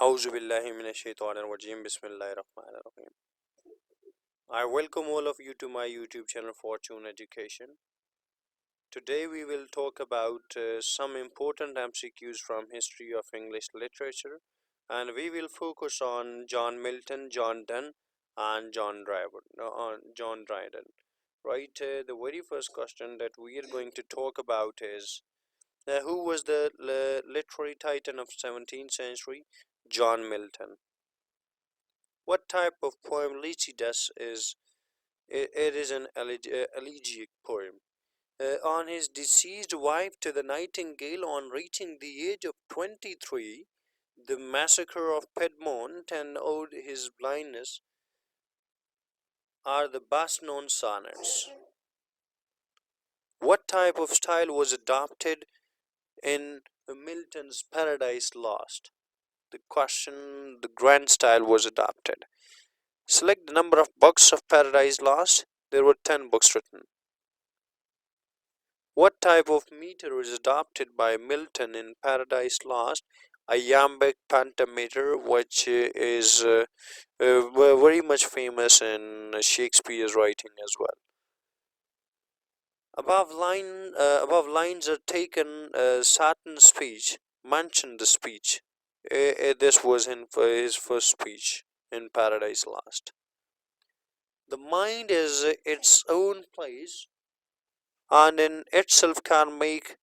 Auzu billahi minash shaitanir rajim. Bismillahir rahmanir rahim. I welcome all of you to my YouTube channel Fortune Education. Today we will talk about some important MCQs from history of English literature, and we will focus on John Milton, John Donne, and John Dryden. Right. The very first question that we are going to talk about is who was the literary titan of 17th century? John Milton. What type of poem Lycidas is? It is an elegiac poem. On his deceased wife to the nightingale on reaching the age of 23, the massacre of Piedmont and owed his blindness are the best known sonnets. What type of style was adopted in Milton's Paradise Lost? The grand style was adopted. Select the number of books of Paradise Lost. There were 10 books written. What type of meter is adopted by Milton in Paradise Lost? A iambic pentameter, which is very much famous in Shakespeare's writing as well. Above lines are taken. Saturn's speech. Mention the speech. This was in his first speech in Paradise Lost. The mind is its own place, and in itself can make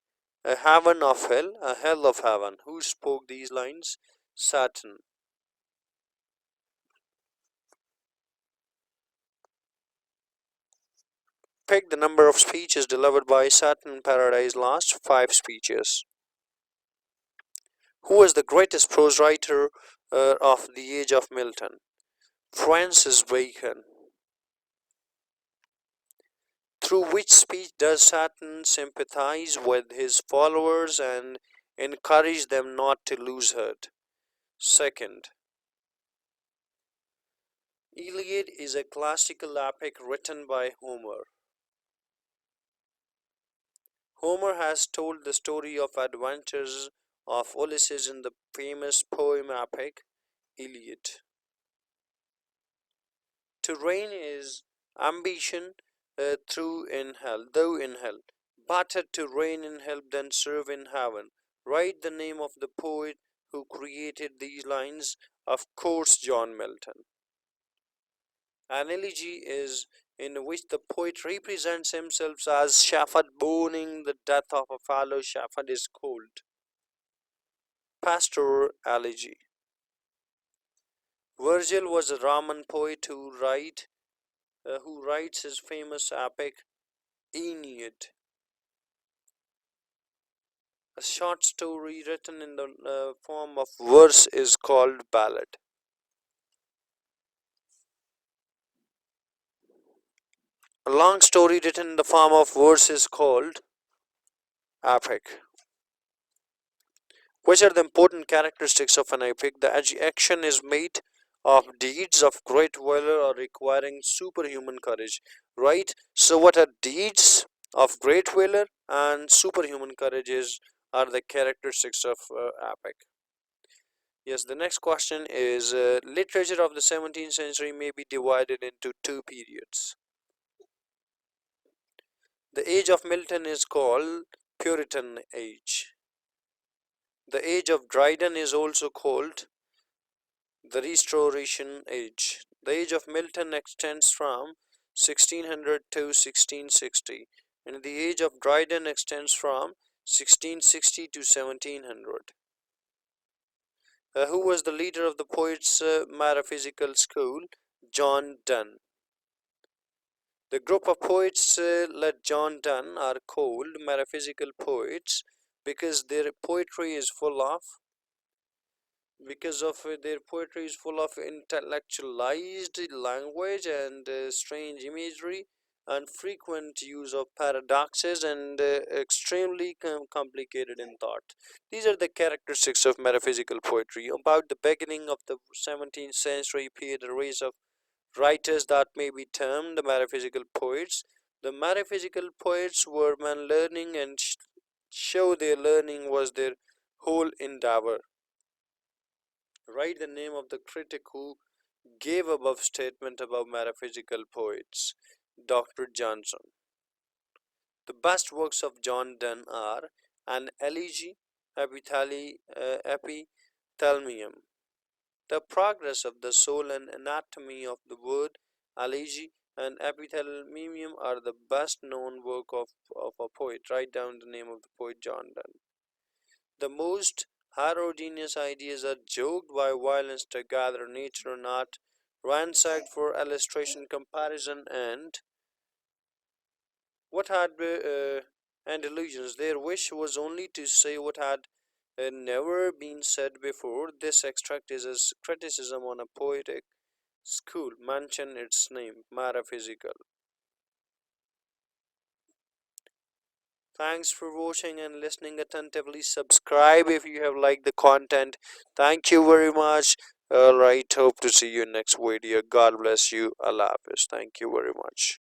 a heaven of hell, a hell of heaven. Who spoke these lines? Saturn. Pick the number of speeches delivered by Saturn in Paradise Lost. 5 speeches. Who was the greatest prose writer of the age of Milton? Francis Bacon. Through which speech does Saturn sympathize with his followers and encourage them not to lose heart? Second, Iliad is a classical epic written by Homer. Homer has told the story of adventures of Ulysses in the famous poem epic Iliad. To reign is ambition though in hell. Better to reign in hell than serve in heaven. Write the name of the poet who created these lines. Of course, John Milton. An elegy is in which the poet represents himself as shepherd mourning the death of a fellow shepherd is called pastoral elegy. Virgil was a Roman poet who writes his famous epic Aeneid, a short story written in the form of verse is called ballad. A long story written in the form of verse is called epic. Which are the important characteristics of an epic? The action is made of deeds of great valor or requiring superhuman courage. Right? So, what are deeds of great valor and superhuman courages are the characteristics of epic? Yes, the next question is literature of the 17th century may be divided into two periods. The age of Milton is called Puritan age. The age of Dryden is also called the Restoration age. The age of Milton extends from 1600 to 1660, and the age of Dryden extends from 1660 to 1700. Who was the leader of the poets' metaphysical school? John Donne. The group of poets led John Donne are called metaphysical poets because their poetry is full of their poetry is full of intellectualized language and strange imagery and frequent use of paradoxes and extremely complicated in thought. These are the characteristics of metaphysical poetry. About the beginning of the 17th century appeared a race of writers that may be termed the metaphysical poets. The metaphysical poets were men learning and show their learning was their whole endeavor. Write the name of the critic who gave above statement about metaphysical poets. Dr. Johnson. The best works of John Donne are An Elegy, Epithalamium, The Progress of the Soul, and Anatomy of the Word. Elegy and Epithalamium are the best known work of a poet. Write down the name of the poet John Donne. The most heterogeneous ideas are joked by violence to gather nature and art, ransacked for illustration, comparison, what had and illusions. Their wish was only to say what had never been said before. This extract is a criticism on a poetic school. Mention its name, metaphysical. Thanks for watching and listening attentively. Subscribe if you have liked the content. Thank you very much. Alright, hope to see you next video. God bless you. Allah Hafiz. Thank you very much.